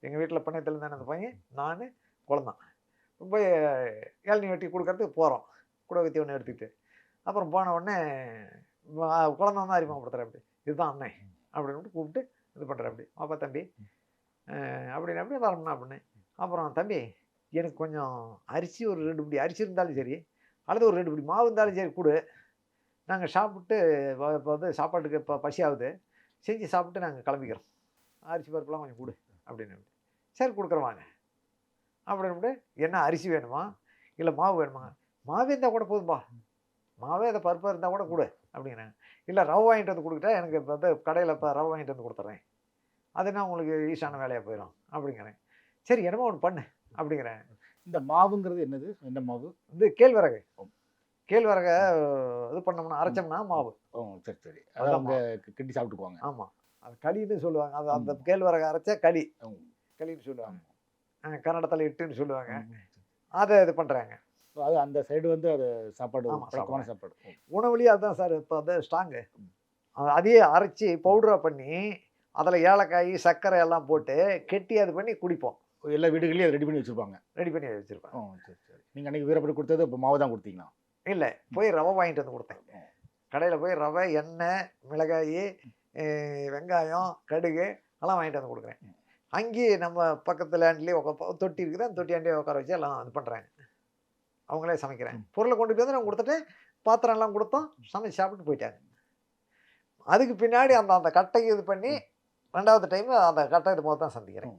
எங்கள் வீட்டில் பண்ணையத்தில் தானே அந்த பையன், நான், குழந்தான். போய் இளநீ வெட்டி கொடுக்கறதுக்கு போகிறோம். குடவத்தி ஒன்று எடுத்துக்கிட்டு. அப்புறம் போன உடனே குழந்தை தான் அறிமுகப்படுத்துகிறேன் அப்படி. இதுதான் அண்ணன் அப்படின்னு கூப்பிட்டு இது பண்ணுறேன் அப்படி. வாப்பா தம்பி அப்படின்னு அப்படி வரணும்னா அப்படின்னு. அப்புறம் தம்பி எனக்கு கொஞ்சம் அரிசி ஒரு 2 பிடி அரிசி இருந்தாலும் சரி, அல்லது ஒரு 2 பிடி மாவு இருந்தாலும் சரி கொடு. நாங்கள் சாப்பிட்டு இப்போ வந்து சாப்பாட்டுக்கு இப்போ பசி ஆகுது. செஞ்சு சாப்பிட்டு நாங்கள் கிளம்பிக்கிறோம். அரிசி பருப்புலாம் கொஞ்சம் கொடு அப்படின்னு. சரி கொடுக்குறேன் வாங்க அப்படின்ட்டு. என்ன அரிசி வேணுமா? இல்லை மாவு வேணுமா? மாவே இருந்தால் கூட போதும்பா. மாவே அந்த பருப்பாக இருந்தால் கூட கொடு அப்படிங்கிறாங்க. இல்லை ரவை வாங்கிட்டு வந்து கொடுத்துட்டா எனக்கு இப்போ வந்து கடையில் இப்போ ரவை வாங்கிட்டு வந்து கொடுத்துட்றேன். அதுனா உங்களுக்கு ஈஸியான வேலையாக போயிடும் அப்படிங்கிறேன். சரி என்னமோ ஒன்று பண்ணு அப்படிங்கிறேன். இந்த மாவுங்கிறது என்னது? என்ன மாவு? வந்து கேழ்வரகு. கேழ்வரக இது பண்ணோம்னா அரைச்சோம்னா மாவு. ஓ! சரி, சரி. அத அதான் அவங்க மாவு. கிண்டி சாப்பிட்டுக்குவாங்க. ஆமா. அது களின்னு சொல்லுவாங்க. அது அந்த கேழ்வரக அரைச்சா களி. ம். களின்னு சொல்லுவாங்க. கன்னடத்துல இட்டுன்னு சொல்லுவாங்க. ம். அத இது பண்றாங்க. அது அந்த சைடு வந்து அது சாப்பாடு ஆமா பழக்கமான சாப்பிடுறாங்க. சாப்பாடு. உணவுலயே அதான் சார் இப்ப வந்து ஸ்ட்ராங்கு. அதையே அரைச்சு பவுடரா பண்ணி, அதுல ஏலக்காய், சர்க்கரை எல்லாம் போட்டு கெட்டி அது பண்ணி குடிப்போம். எல்லா வீடுகள்லயும் அத ரெடி பண்ணி வச்சிருப்பாங்க. ரெடி பண்ணி வச்சிருப்பேன். ஓ! சரி, சரி. நீங்க அன்னைக்கு வீரப்பட்டு குடுத்தது இப்ப மாவு தான் குடுத்தீங்களா? இல்ல போய் ரவை வாங்கிட்டு வந்து குடுத்தேன். கடையில போய் ரவை, எண்ணெய், மிளகாயி, வெங்காயம், கடுகு எல்லாம் வாங்கிட்டு வந்து குடுக்குறேன். அங்கேயே நம்ம பக்கத்து லேண்ட்லயே தொட்டி இருக்குது. அந்த தொட்டியாண்டயே உட்கார வச்சு எல்லாம் இது பண்றாங்க. அவங்களே சமைக்கிறேன். பொருள கொண்டுட்டு வந்து நான் குடுத்துட்டு, பாத்திரம் எல்லாம் குடுத்தோம். சமைச்சு சாப்பிட்டு போயிட்டாங்க. அதுக்கு பின்னாடி அந்த அந்த கட்டைய இது பண்ணி 2வது டைம் அந்த கட்ட இது போது தான் சந்திக்கிறேன்.